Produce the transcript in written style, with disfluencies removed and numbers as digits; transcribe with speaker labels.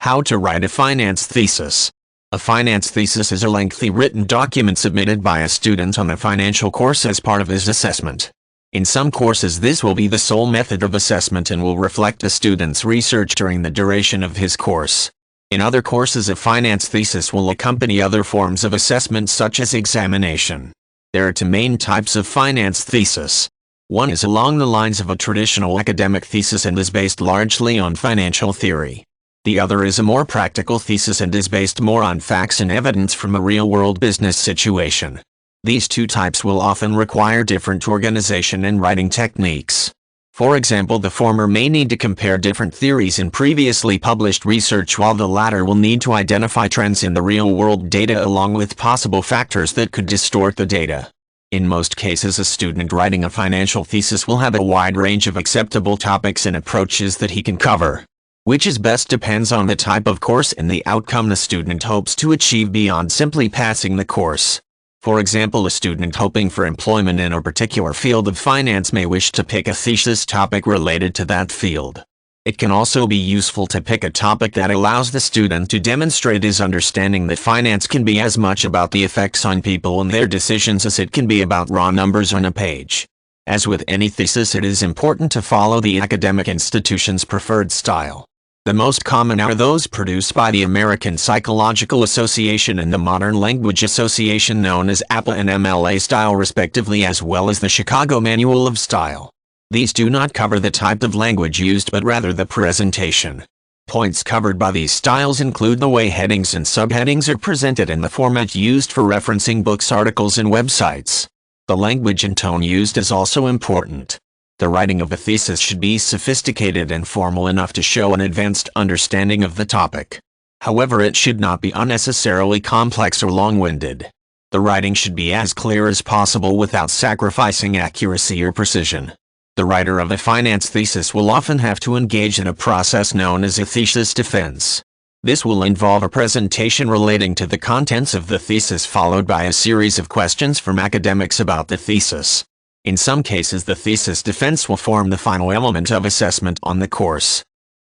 Speaker 1: How to write a finance thesis. A finance thesis is a lengthy written document submitted by a student on a financial course as part of his assessment. In some courses this will be the sole method of assessment and will reflect a student's research during the duration of his course. In other courses a finance thesis will accompany other forms of assessment such as examination. There are two main types of finance thesis. One is along the lines of a traditional academic thesis and is based largely on financial theory. The other is a more practical thesis and is based more on facts and evidence from a real-world business situation. These two types will often require different organization and writing techniques. For example, the former may need to compare different theories in previously published research, while the latter will need to identify trends in the real-world data along with possible factors that could distort the data. In most cases, a student writing a financial thesis will have a wide range of acceptable topics and approaches that he can cover. Which is best depends on the type of course and the outcome the student hopes to achieve beyond simply passing the course. For example, a student hoping for employment in a particular field of finance may wish to pick a thesis topic related to that field. It can also be useful to pick a topic that allows the student to demonstrate his understanding that finance can be as much about the effects on people and their decisions as it can be about raw numbers on a page. As with any thesis, it is important to follow the academic institution's preferred style. The most common are those produced by the American Psychological Association and the Modern Language Association, known as APA and MLA style respectively, as well as the Chicago Manual of Style. These do not cover the type of language used but rather the presentation. Points covered by these styles include the way headings and subheadings are presented and the format used for referencing books, articles, and websites. The language and tone used is also important. The writing of a thesis should be sophisticated and formal enough to show an advanced understanding of the topic. However, it should not be unnecessarily complex or long-winded. The writing should be as clear as possible without sacrificing accuracy or precision. The writer of a finance thesis will often have to engage in a process known as a thesis defense. This will involve a presentation relating to the contents of the thesis followed by a series of questions from academics about the thesis. In some cases, the thesis defense will form the final element of assessment on the course.